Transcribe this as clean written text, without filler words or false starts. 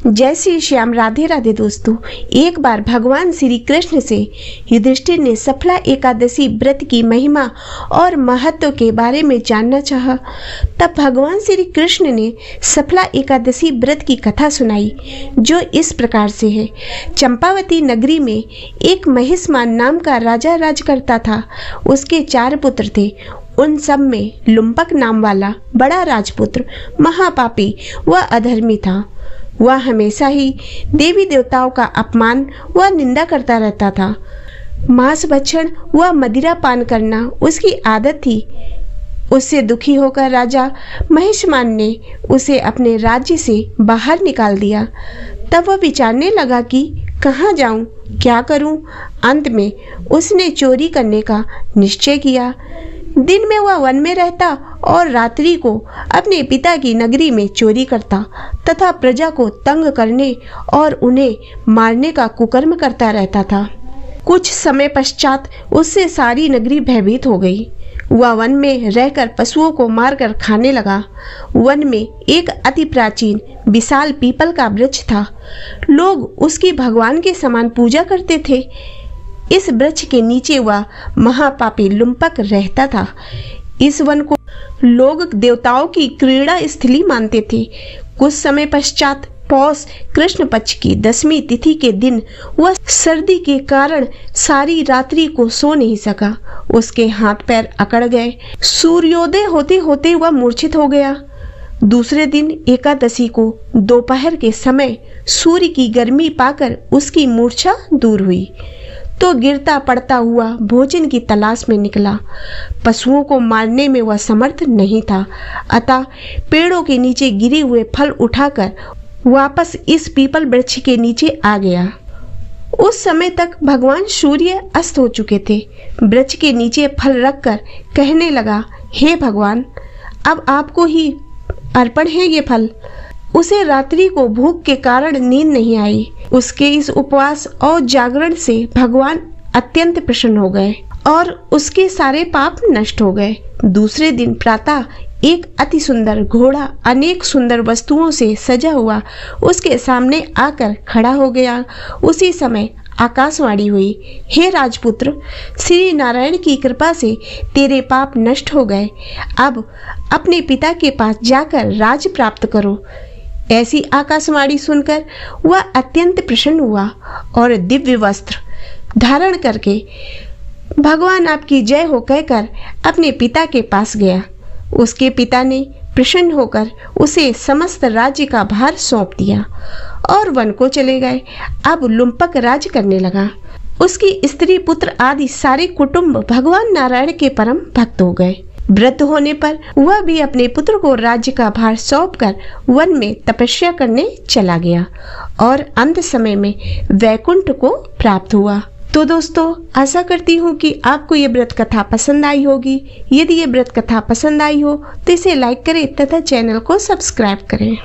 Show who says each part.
Speaker 1: जय श्री श्याम। राधे राधे दोस्तों। एक बार भगवान श्री कृष्ण से युधिष्ठिर ने सफला एकादशी व्रत की महिमा और महत्व के बारे में जानना चाहा। तब भगवान श्री कृष्ण ने सफला एकादशी व्रत की कथा सुनाई, जो इस प्रकार से है। चंपावती नगरी में एक महिष्मान नाम का राजा राज करता था। उसके 4 पुत्र थे। उन सब में लुम्पक नाम वाला बड़ा राजपुत्र महापापी व अधर्मी था। वह हमेशा ही देवी देवताओं का अपमान व निंदा करता रहता था। मांस भक्षण व मदिरा पान करना उसकी आदत थी। उससे दुखी होकर राजा महिष्मान ने उसे अपने राज्य से बाहर निकाल दिया। तब वह विचारने लगा कि कहाँ जाऊं, क्या करूं। अंत में उसने चोरी करने का निश्चय किया। दिन में वह वन में रहता और रात्रि को अपने पिता की नगरी में चोरी करता तथा प्रजा को तंग करने और उन्हें मारने का कुकर्म करता रहता था। कुछ समय पश्चात उससे सारी नगरी भयभीत हो गई। वह वन में रहकर पशुओं को मारकर खाने लगा। वन में एक अति प्राचीन विशाल पीपल का वृक्ष था। लोग उसकी भगवान के समान पूजा करते थे। इस वृक्ष के नीचे वह महापापी लुम्पक रहता था। इस वन को लोग देवताओं की क्रीड़ा स्थली मानते थे। कुछ समय पश्चात पौष कृष्ण पक्ष की 10वीं तिथि के दिन वह सर्दी के कारण सारी रात्रि को सो नहीं सका। उसके हाथ पैर अकड़ गए। सूर्योदय होते होते वह मूर्छित हो गया। दूसरे दिन एकादशी को दोपहर के समय सूर्य की गर्मी पाकर उसकी मूर्छा दूर हुई तो गिरता पड़ता हुआ भोजन की तलाश में निकला। पशुओं को मारने में वह समर्थ नहीं था, अतः पेड़ों के नीचे गिरे हुए फल उठाकर वापस इस पीपल वृक्ष के नीचे आ गया। उस समय तक भगवान सूर्य अस्त हो चुके थे। वृक्ष के नीचे फल रखकर कहने लगा, हे भगवान, अब आपको ही अर्पण है ये फल। उसे रात्रि को भूख के कारण नींद नहीं आई। उसके इस उपवास और जागरण से भगवान अत्यंत प्रसन्न हो गए और उसके सारे पाप नष्ट हो गए। दूसरे दिन प्रातः एक अति सुंदर घोड़ा अनेक सुंदर वस्तुओं से सजा हुआ उसके सामने आकर खड़ा हो गया। उसी समय आकाशवाणी हुई, हे राजपुत्र, श्री नारायण की कृपा से तेरे पाप नष्ट हो गए। अब अपने पिता के पास जाकर राज प्राप्त करो। ऐसी आकाशवाणी सुनकर वह अत्यंत प्रसन्न हुआ और दिव्य वस्त्र धारण करके भगवान आपकी जय हो कहकर अपने पिता के पास गया। उसके पिता ने प्रसन्न होकर उसे समस्त राज्य का भार सौंप दिया और वन को चले गए। अब लुम्पक राज करने लगा। उसकी स्त्री पुत्र आदि सारे कुटुंब भगवान नारायण के परम भक्त हो गए। वृद्ध होने पर वह भी अपने पुत्र को राज्य का भार सौंपकर वन में तपस्या करने चला गया और अंत समय में वैकुंठ को प्राप्त हुआ। तो दोस्तों, आशा करती हूँ कि आपको ये व्रत कथा पसंद आई होगी। यदि ये व्रत कथा पसंद आई हो तो इसे लाइक करें तथा चैनल को सब्सक्राइब करें।